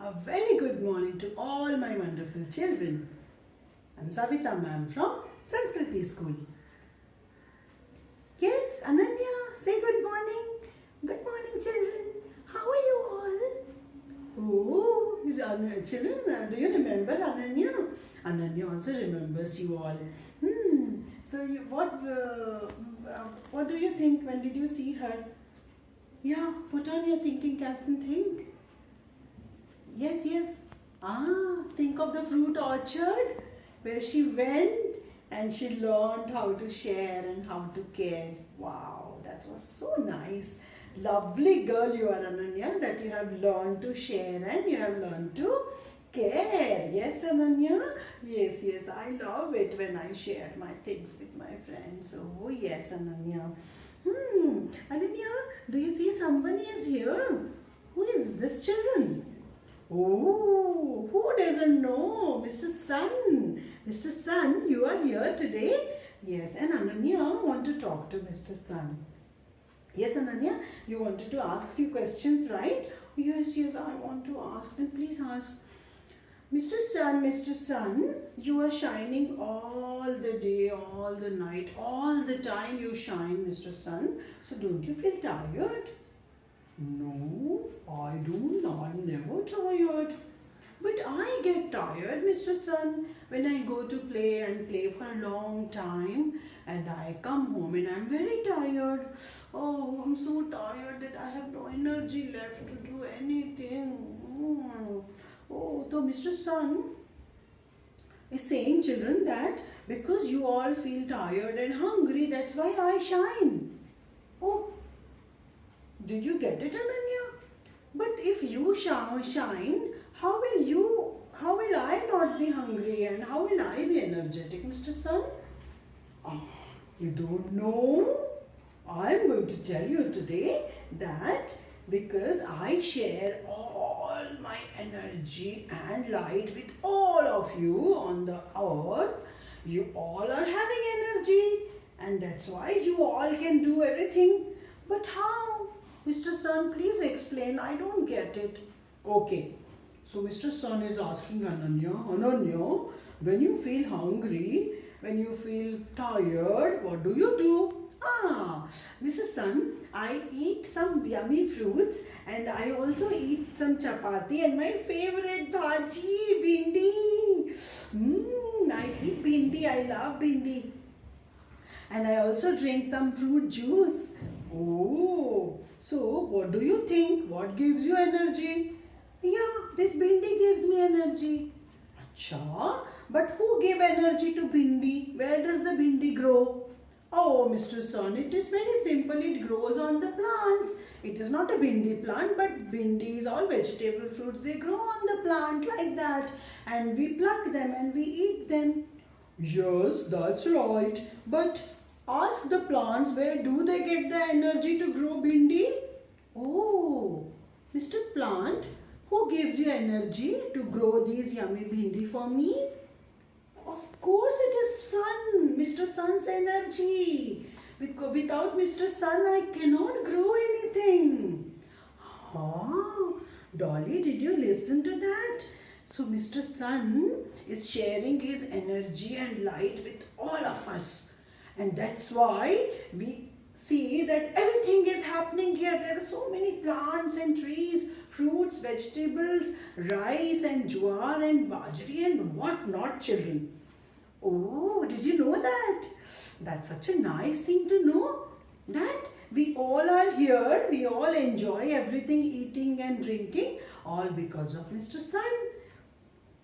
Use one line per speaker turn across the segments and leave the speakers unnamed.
A very good morning to all my wonderful children. I'm Savita ma'am from Sanskriti school. Yes, Ananya, say good morning. Good morning, children. How are you all? Oh, children, do you remember Ananya? Ananya also remembers you all. So, what do you think? When did you see her? Yeah, put on your thinking caps and think. Yes, yes. Think of the fruit orchard where she went and she learned how to share and how to care. Wow, that was so nice. Lovely girl you are, Ananya, that you have learned to share and you have learned to care. Yes, Ananya? Yes, yes. I love it when I share my things with my friends. Oh, yes, Ananya. Ananya, do you see someone is here? Who is this, children? Oh, who doesn't know? Mr. Sun. Mr. Sun, you are here today? Yes, and Ananya want to talk to Mr. Sun. Yes, Ananya, you wanted to ask a few questions, right? Yes, yes, I want to ask. Then please ask. Mr. Sun, you are shining all the day, all the night, all the time you shine, Mr. Sun. So don't you feel tired? No, I don't. I'm never tired. But I get tired, Mr. Sun, when I go to play and play for a long time and I come home and I'm very tired. Oh, I'm so tired that I have no energy left to do anything. Oh, so Mr. Sun is saying, children, that because you all feel tired and hungry, that's why I shine. Oh, did you get it, Ananya? But if you shine, how will I not be hungry and how will I be energetic, Mr. Sun? Oh, you don't know? I'm going to tell you today that because I share all my energy and light with all of you on the earth, you all are having energy and that's why you all can do everything. But how? Mr. Sun, please explain. I don't get it. Okay. So Mr. Sun is asking Ananya, when you feel hungry, when you feel tired, what do you do? Mr. Sun, I eat some yummy fruits and I also eat some chapati and my favorite bhaji, bhindi. I eat bhindi. I love bhindi. And I also drink some fruit juice. Oh, so what do you think? What gives you energy? Yeah, this bhindi gives me energy. Acha, but who gave energy to bhindi? Where does the bhindi grow? Oh, Mr. Sun, it is very simple. It grows on the plants. It is not a bhindi plant, but bhindi is all vegetable fruits. They grow on the plant like that. And we pluck them and we eat them. Yes, that's right. But ask the plants, where do they get the energy to grow bhindi? Oh, Mr. Plant, who gives you energy to grow these yummy bhindi for me? Of course it is Sun, Mr. Sun's energy. Because without Mr. Sun, I cannot grow anything. Dolly, did you listen to that? So Mr. Sun is sharing his energy and light with all of us. And that's why we see that everything is happening here. There are so many plants and trees, fruits, vegetables, rice and jowar and bajri and what not, children. Oh, did you know that? That's such a nice thing to know. That we all are here, we all enjoy everything, eating and drinking, all because of Mr. Sun.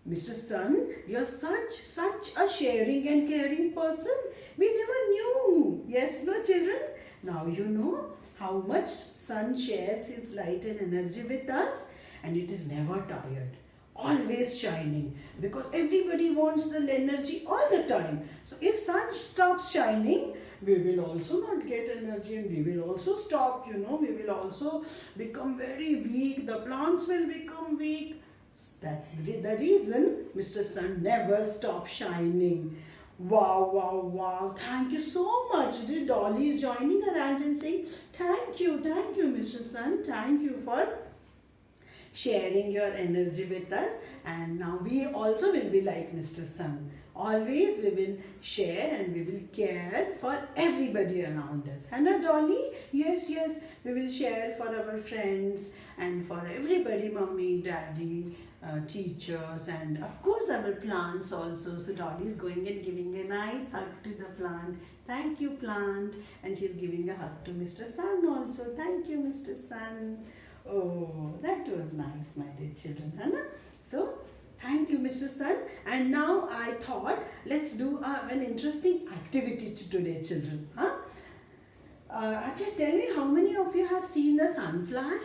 Mr. Sun, you're such a sharing and caring person. We never knew. Yes, no, children? Now you know how much Sun shares his light and energy with us, and it is never tired. Always shining, because everybody wants the energy all the time. So if Sun stops shining, we will also not get energy and we will also stop, we will also become very weak. The plants will become weak. That's the reason Mr. Sun never stops shining. Wow, wow, wow. Thank you so much. Dolly is joining her hands and saying, thank you, Mr. Sun. Thank you for sharing your energy with us. And now we also will be like Mr. Sun. Always we will share and we will care for everybody around us. Hannah Dolly? Yes, yes. We will share for our friends and for everybody, mommy, daddy, teachers, and of course our plants also. So Dolly is going and giving a nice hug to the plant. Thank you, plant. And she's giving a hug to Mr. Sun also. Thank you, Mr. Sun. Oh, that was nice, my dear children. Hannah? So, thank you, Mr. Sun. And now I thought, let's do an interesting activity today, children. Huh? Acha, tell me, how many of you have seen the sunflower?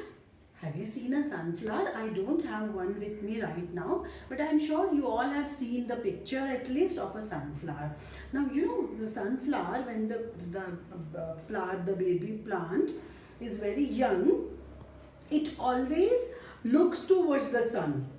Have you seen a sunflower? I don't have one with me right now, but I'm sure you all have seen the picture at least of a sunflower. Now, you know, the sunflower, when the flower, the baby plant is very young, it always looks towards the sun.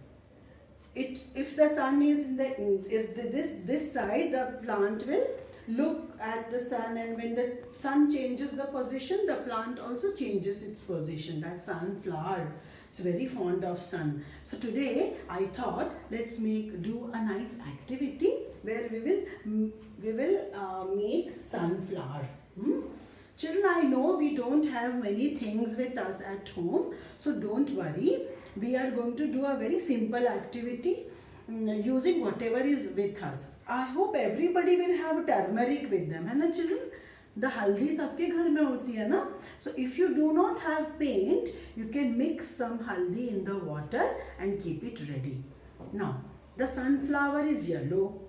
If the sun is this side, the plant will look at the sun, and when the sun changes the position, the plant also changes its position. That sunflower, it's very fond of sun. So today I thought, let's do a nice activity where we will make sunflower. Children, I know we don't have many things with us at home, so don't worry. We are going to do a very simple activity using whatever is with us. I hope everybody will have turmeric with them, है ना children? The haldi सबके घर में होती है ना? So if you do not have paint, you can mix some haldi in the water and keep it ready. Now, the sunflower is yellow,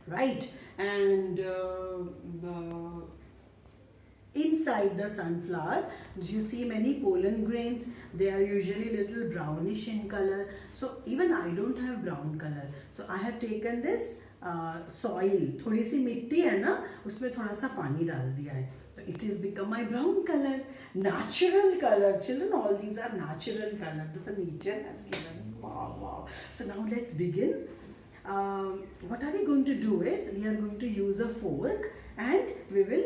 right? And inside the sunflower, you see many pollen grains. They are usually little brownish in color. So even I don't have brown color. So I have taken this soil, थोड़ी सी मिट्टी है ना, उसमें थोड़ा सा पानी डाल दिया है. So it has become my brown color, natural color. Children, all these are natural color that the nature has given us. Wow, wow. So now let's begin. What are we going to do is, we are going to use a fork and we will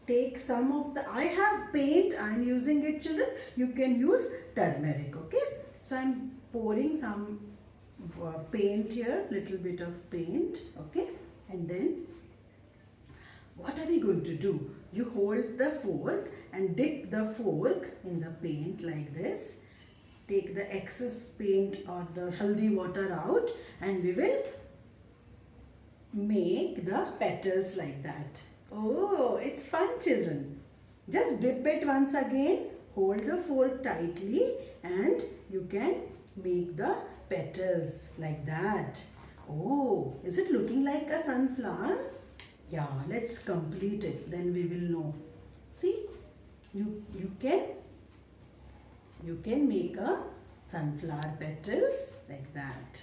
take some of the, I have paint, I am using it, children. You can use turmeric, okay? So I am pouring some paint here, little bit of paint, okay? And then what are we going to do? You hold the fork and dip the fork in the paint like this. Take the excess paint or the haldi water out, and we will make the petals like that. Oh, it's fun, children. Just dip it once again, hold the fork tightly, and you can make the petals like that. Oh, is it looking like a sunflower? Yeah, let's complete it, then we will know. See, you can make a sunflower petals like that.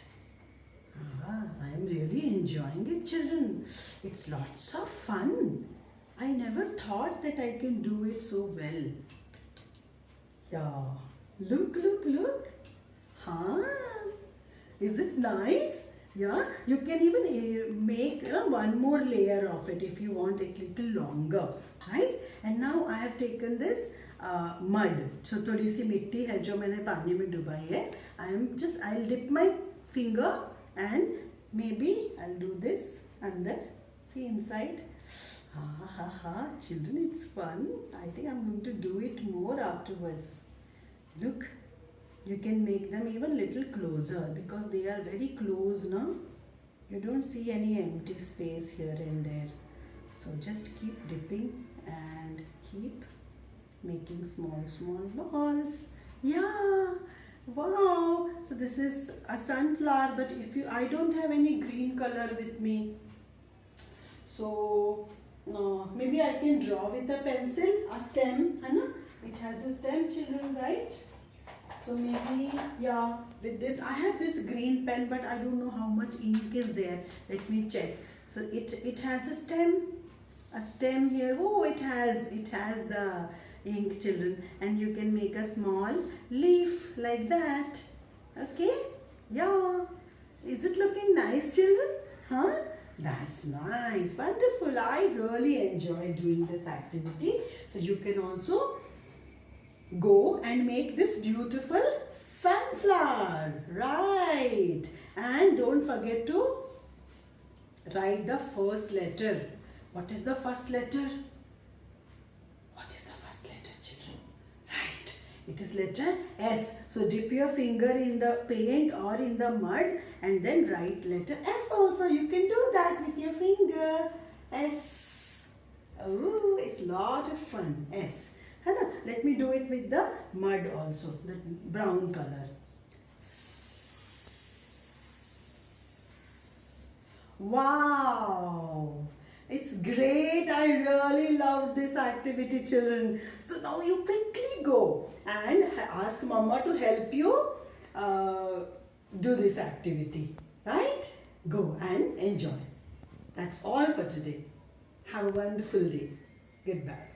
I am really enjoying it, children. It's lots of fun. I never thought that I can do it so well. Yeah, look, look, look. Is it nice? Yeah, you can even make one more layer of it if you want it little longer, right? And now I have taken this mud. So थोड़ी सी मिट्टी है जो मैंने पानी में डुबाई है. I'll dip my finger and maybe I'll do this under. See inside. Children, it's fun. I think I'm going to do it more afterwards. Look. You can make them even little closer because they are very close now. You don't see any empty space here and there. So just keep dipping and keep making small balls. Yeah, wow. So this is a sunflower, but I don't have any green color with me. So maybe I can draw with a pencil, a stem, Hannah. It has a stem, children, right? So maybe, yeah, with this, I have this green pen, but I don't know how much ink is there. Let me check. So it has a stem here. Oh, it has the ink, children. And you can make a small leaf like that. Okay? Yeah. Is it looking nice, children? Huh? That's nice. Wonderful. I really enjoy doing this activity. So you can also go and make this beautiful sunflower Sunflower. Right. And don't forget to write the first letter. What is the first letter? What is the first letter, children? Right. It is letter S. So dip your finger in the paint or in the mud and then write letter S also. You can do that with your finger. S. Oh, it's lot of fun. S. Hana? Let me do it with the mud also. The brown color. Wow! It's great. I really loved this activity, children. So now you quickly go and ask Mama to help you do this activity. Right? Go and enjoy. That's all for today. Have a wonderful day. Goodbye.